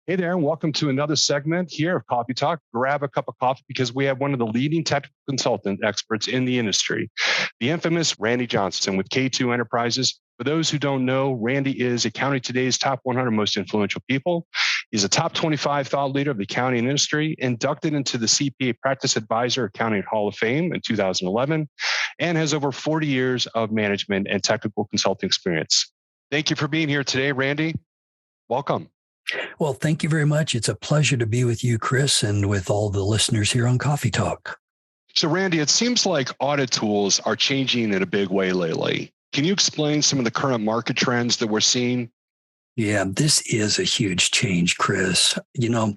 Hey there, and welcome to another segment here of Coffee Talk. Grab a cup of coffee because we have one of the leading technical consultant experts in the industry, the infamous Randy Johnson with K2 Enterprises. For those who don't know, Randy is a County Today's top 100 most influential people. He's a top 25 thought leader of the accounting industry, inducted into the CPA Practice Advisor Accounting Hall of Fame in 2011, and has over 40 years of management and technical consulting experience. Thank you for being here today, Randy. Welcome. Well, thank you very much. It's a pleasure to be with you, Chris, and with all the listeners here on Coffee Talk. So, Randy, it seems like audit tools are changing in a big way lately. Can you explain some of the current market trends that we're seeing? Yeah, this is a huge change, Chris. I'm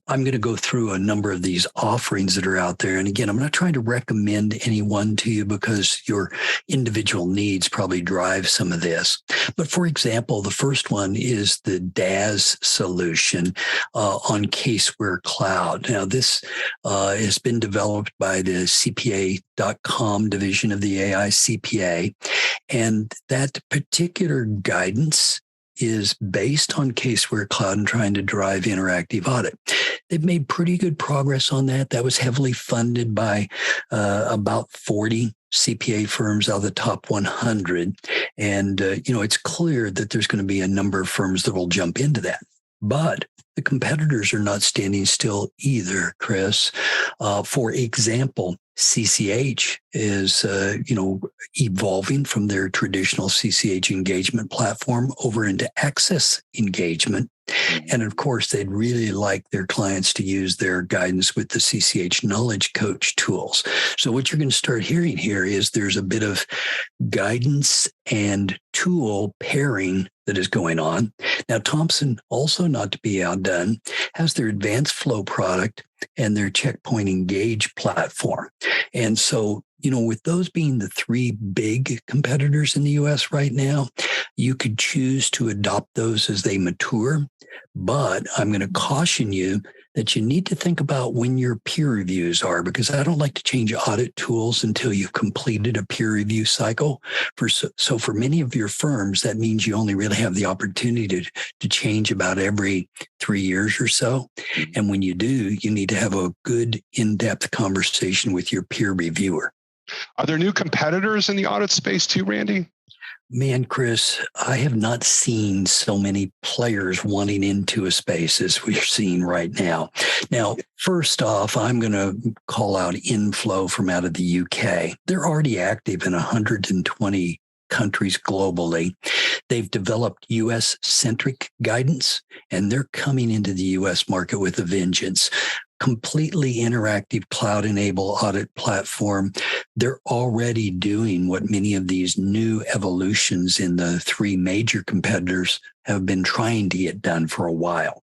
going to go through a number of these offerings that are out there. And again, I'm not trying to recommend any one to you because your individual needs probably drive some of this. But for example, the first one is the DAS solution on Caseware Cloud. Now, this has been developed by the CPA.com division of the AI CPA. And that particular guidance is based on Caseware Cloud and trying to drive interactive audit. They've made pretty good progress on that. That was heavily funded by about 40 CPA firms out of the top 100. And, it's clear that there's going to be a number of firms that will jump into that. But the competitors are not standing still either, Chris. For example, CCH is, evolving from their traditional CCH engagement platform over into Access engagement. And of course, they'd really like their clients to use their guidance with the CCH Knowledge Coach tools. So what you're going to start hearing here is there's a bit of guidance and tool pairing that is going on. Now, Thomson, also not to be outdone, has their Advanced Flow product and their Checkpoint Engage platform. And so, with those being the three big competitors in the US right now, you could choose to adopt those as they mature. But I'm going to caution you that you need to think about when your peer reviews are, because I don't like to change audit tools until you've completed a peer review cycle. So for many of your firms, that means you only really have the opportunity to change about every 3 years or so. And when you do, you need to have a good in-depth conversation with your peer reviewer. Are there new competitors in the audit space too, Randy? Man, Chris, I have not seen so many players wanting into a space as we're seeing right now. Now, first off, I'm going to call out Inflow from out of the UK. They're already active in 120 countries globally. They've developed US-centric guidance, and they're coming into the US market with a vengeance. Completely interactive cloud-enabled audit platform. They're already doing what many of these new evolutions in the three major competitors have been trying to get done for a while.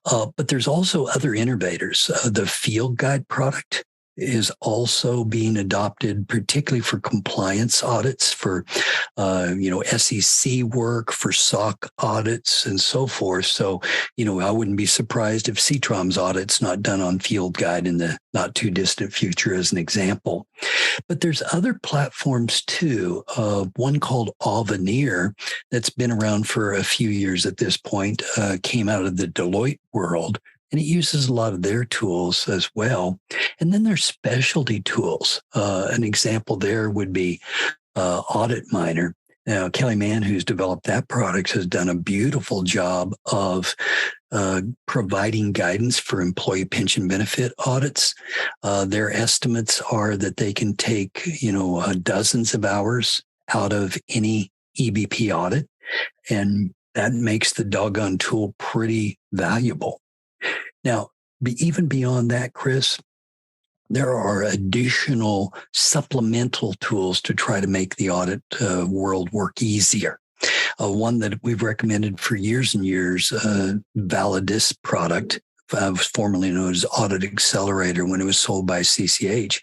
But there's also other innovators. The Field Guide product is also being adopted, particularly for compliance audits, for SEC work, for SOC audits, and so forth. So, I wouldn't be surprised if CTROM's audit's not done on Field Guide in the not too distant future, as an example. But there's other platforms too. One called Avenir that's been around for a few years at this point, came out of the Deloitte world. And it uses a lot of their tools as well. And then there's specialty tools. An example there would be Audit Miner. Now, Kelly Mann, who's developed that product, has done a beautiful job of providing guidance for employee pension benefit audits. Their estimates are that they can take, dozens of hours out of any EBP audit. And that makes the doggone tool pretty valuable. Now, even beyond that, Chris, there are additional supplemental tools to try to make the audit world work easier. One that we've recommended for years and years, Validus product, was formerly known as Audit Accelerator when it was sold by CCH,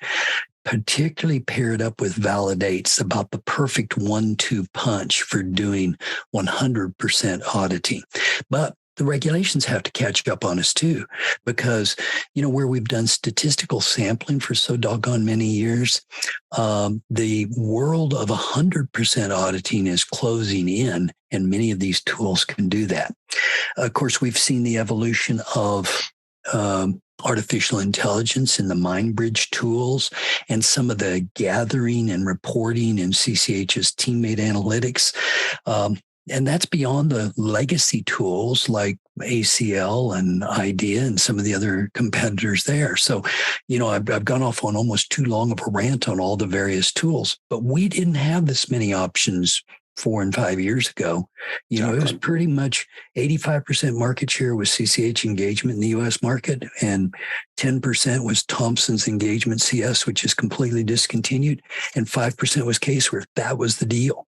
particularly paired up with Validate's about the perfect 1-2 punch for doing 100% auditing. But the regulations have to catch up on us too, because, where we've done statistical sampling for so doggone many years, the world of 100% auditing is closing in, and many of these tools can do that. Of course, we've seen the evolution of artificial intelligence in the MindBridge tools and some of the gathering and reporting in CCH's teammate analytics. And that's beyond the legacy tools like ACL and IDEA and some of the other competitors there. So, I've gone off on almost too long of a rant on all the various tools, but we didn't have this many options 4 and 5 years ago. It was pretty much 85% market share was CCH engagement in the US market, and 10% was Thompson's engagement CS, which is completely discontinued, and 5% was Caseworth. That was the deal.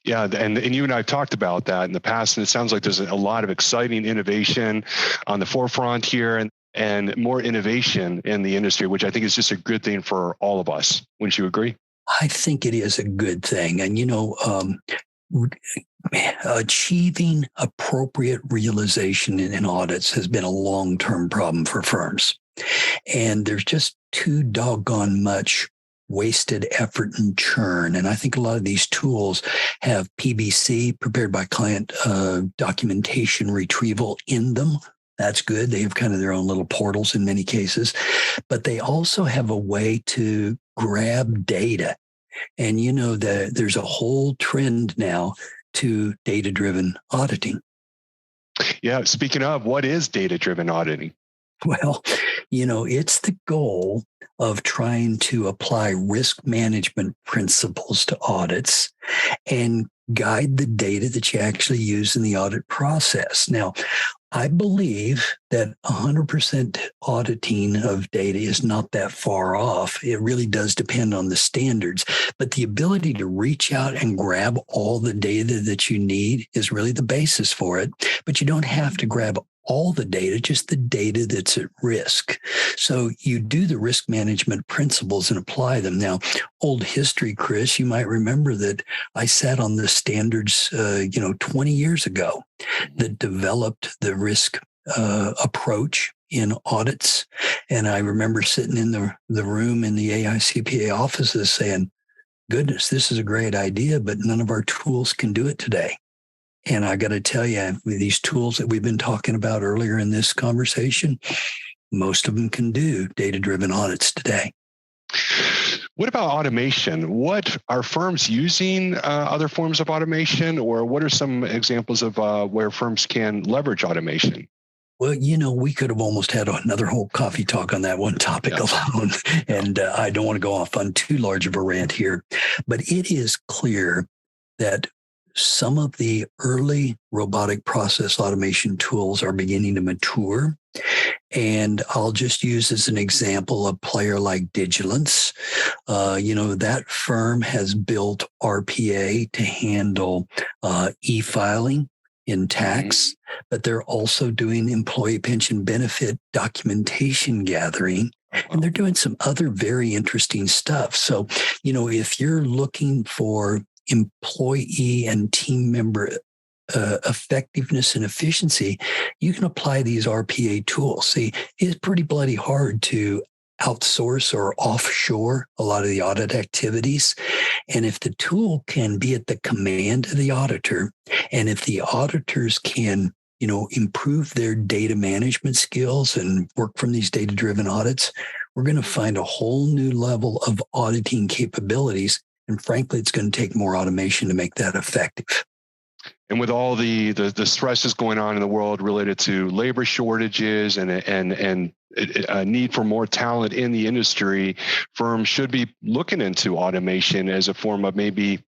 Yeah, and you and I have talked about that in the past, and it sounds like there's a lot of exciting innovation on the forefront here, and more innovation in the industry, which I think is just a good thing for all of us. Wouldn't you agree? I think it is a good thing. And, achieving appropriate realization in audits has been a long-term problem for firms. And there's just too doggone much wasted effort and churn. And I think a lot of these tools have PBC, prepared by client documentation retrieval, in them. That's good. They have kind of their own little portals in many cases, but they also have a way to grab data. And there's a whole trend now to data-driven auditing. Yeah. Speaking of, what is data-driven auditing? Well, it's the goal of trying to apply risk management principles to audits and guide the data that you actually use in the audit process. Now, I believe that 100% auditing of data is not that far off. It really does depend on the standards, but the ability to reach out and grab all the data that you need is really the basis for it. But you don't have to grab all the data, just the data that's at risk. So you do the risk management principles and apply them. Now, old history, Chris, you might remember that I sat on the standards, 20 years ago that developed the risk approach in audits. And I remember sitting in the room in the AI CPA offices saying, goodness, this is a great idea, but none of our tools can do it today. And I got to tell you, these tools that we've been talking about earlier in this conversation, most of them can do data-driven audits today. What about automation? What are firms using other forms of automation, or what are some examples of where firms can leverage automation? Well, we could have almost had another whole coffee talk on that one topic alone. And I don't want to go off on too large of a rant here, but it is clear that some of the early robotic process automation tools are beginning to mature. And I'll just use as an example a player like Digilance. That firm has built RPA to handle e-filing in tax, but they're also doing employee pension benefit documentation gathering. And they're doing some other very interesting stuff. So, if you're looking for employee and team member effectiveness and efficiency, you can apply these RPA tools. See, it's pretty bloody hard to outsource or offshore a lot of the audit activities. And if the tool can be at the command of the auditor, and if the auditors can, improve their data management skills and work from these data-driven audits, we're going to find a whole new level of auditing capabilities. And frankly, it's going to take more automation to make that effective. And with all the stresses going on in the world related to labor shortages and a need for more talent in the industry, firms should be looking into automation as a form of maybe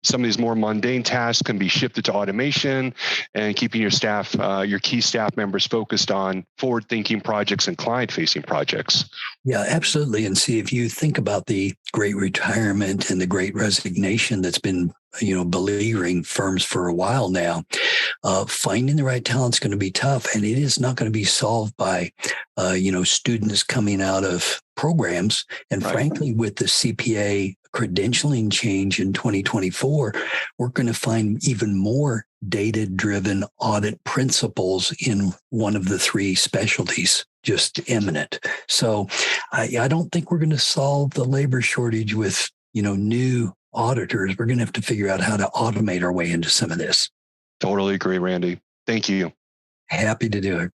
some of these more mundane tasks can be shifted to automation, and keeping your staff, your key staff members focused on forward-thinking projects and client-facing projects. Yeah, absolutely. And see, if you think about the great retirement and the great resignation that's been, beleaguering firms for a while now, finding the right talent is going to be tough, and it is not going to be solved by, students coming out of programs. And Right. frankly, with the CPA credentialing change in 2024, we're going to find even more data-driven audit principles in one of the three specialties just imminent. So I don't think we're going to solve the labor shortage with, new auditors. We're going to have to figure out how to automate our way into some of this. Totally agree, Randy. Thank you. Happy to do it.